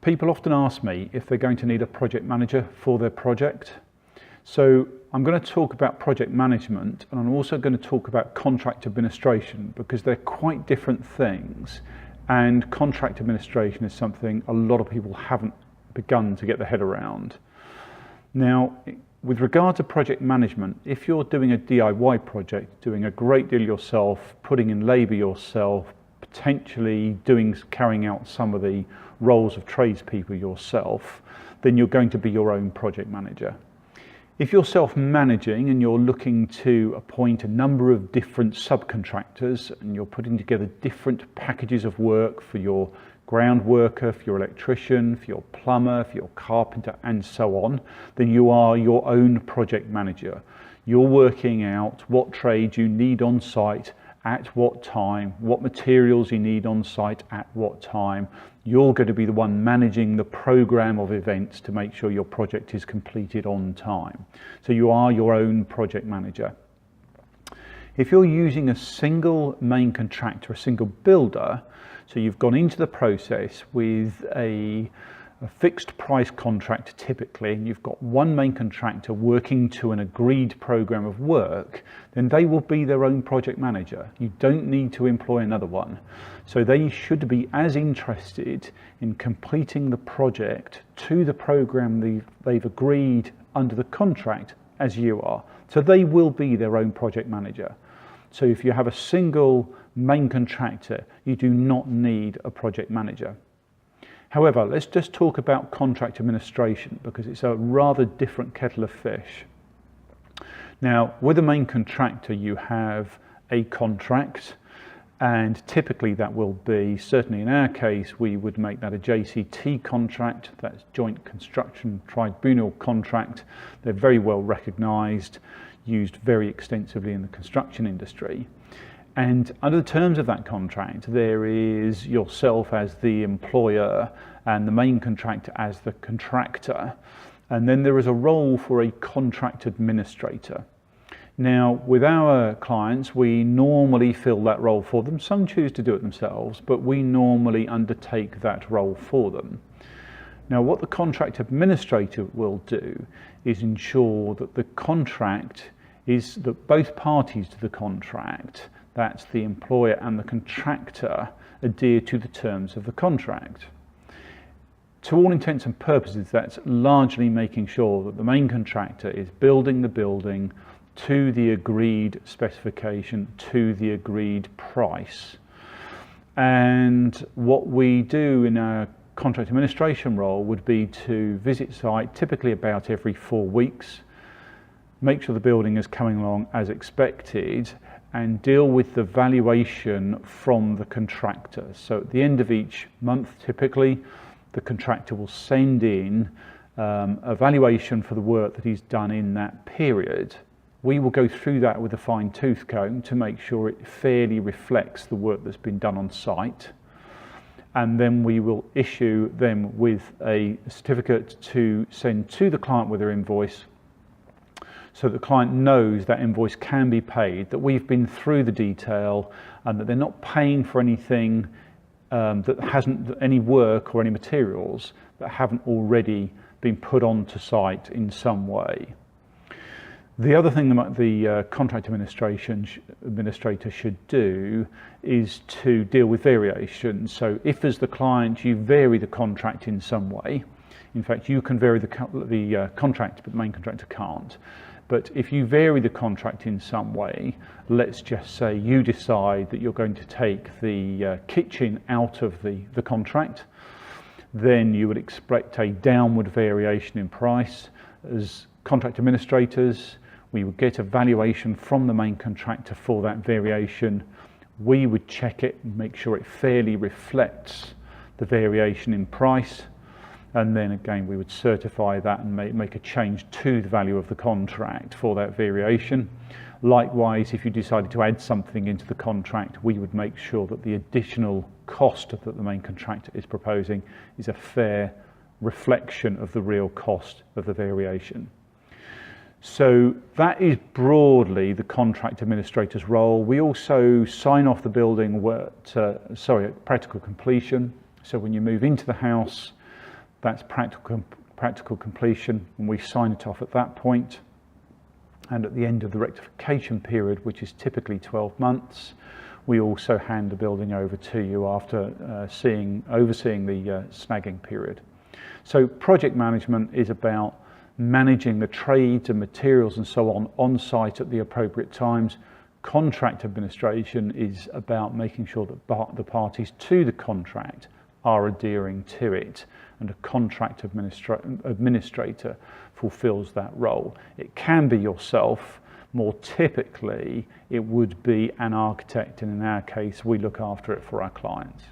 People often ask me if they're going to need a project manager for their project. So I'm going to talk about project management, and I'm also going to talk about contract administration, because they're quite different things, and contract administration is something a lot of people haven't begun to get their head around. Now, with regard to project management, if you're doing a DIY project, doing a great deal yourself, putting in labour yourself, potentially carrying out some of the roles of tradespeople yourself, then you're going to be your own project manager. If you're self-managing and you're looking to appoint a number of different subcontractors and you're putting together different packages of work for your ground worker, for your electrician, for your plumber, for your carpenter, and so on, then you are your own project manager. You're working out what trades you need on site at what time, what materials you need on site at what time. You're going to be the one managing the program of events to make sure your project is completed on time. So you are your own project manager. If you're using a single main contractor, a single builder, so you've gone into the process with a fixed price contract typically, and you've got one main contractor working to an agreed program of work, then they will be their own project manager. You don't need to employ another one. So they should be as interested in completing the project to the program they've agreed under the contract as you are. So they will be their own project manager. So if you have a single main contractor, you do not need a project manager. However, let's just talk about contract administration, because it's a rather different kettle of fish. Now, with a main contractor, you have a contract, and typically that will be, certainly in our case, we would make that a JCT contract, that's Joint Construction Tribunal contract. They're very well recognised, used very extensively in the construction industry. And under the terms of that contract, there is yourself as the employer and the main contractor as the contractor. And then there is a role for a contract administrator. Now, with our clients, we normally fill that role for them. Some choose to do it themselves, but we normally undertake that role for them. Now, what the contract administrator will do is ensure that the contract is that both parties to the contract, that's the employer and the contractor, adhere to the terms of the contract. To all intents and purposes, that's largely making sure that the main contractor is building the building to the agreed specification, to the agreed price. And what we do in our contract administration role would be to visit site typically about every 4 weeks, make sure the building is coming along as expected, and deal with the valuation from the contractor. So at the end of each month, typically, the contractor will send in a valuation for the work that he's done in that period. We will go through that with a fine-tooth comb to make sure it fairly reflects the work that's been done on site. And then we will issue them with a certificate to send to the client with their invoice, so the client knows that invoice can be paid, that we've been through the detail, and that they're not paying for anything that hasn't, any work or any materials that haven't already been put onto site in some way. The other thing that the contract administrator should do is to deal with variations. So if as the client you vary the contract in some way, in fact you can vary the contract but the main contractor can't. But if you vary the contract in some way, let's just say you decide that you're going to take the kitchen out of the contract, then you would expect a downward variation in price. As contract administrators, we would get a valuation from the main contractor for that variation. We would check it and make sure it fairly reflects the variation in price. And then again, we would certify that and make a change to the value of the contract for that variation. Likewise, if you decided to add something into the contract, we would make sure that the additional cost that the main contractor is proposing is a fair reflection of the real cost of the variation. So that is broadly the contract administrator's role. We also sign off the building at practical completion. So when you move into the house, That's practical completion, and we sign it off at that point. And at the end of the rectification period, which is typically 12 months, we also hand the building over to you after overseeing the snagging period. So project management is about managing the trades and materials and so on site at the appropriate times. Contract administration is about making sure that the parties to the contract are adhering to it, and a contract administrator fulfills that role. It can be yourself. More typically, it would be an architect, and in our case, we look after it for our clients.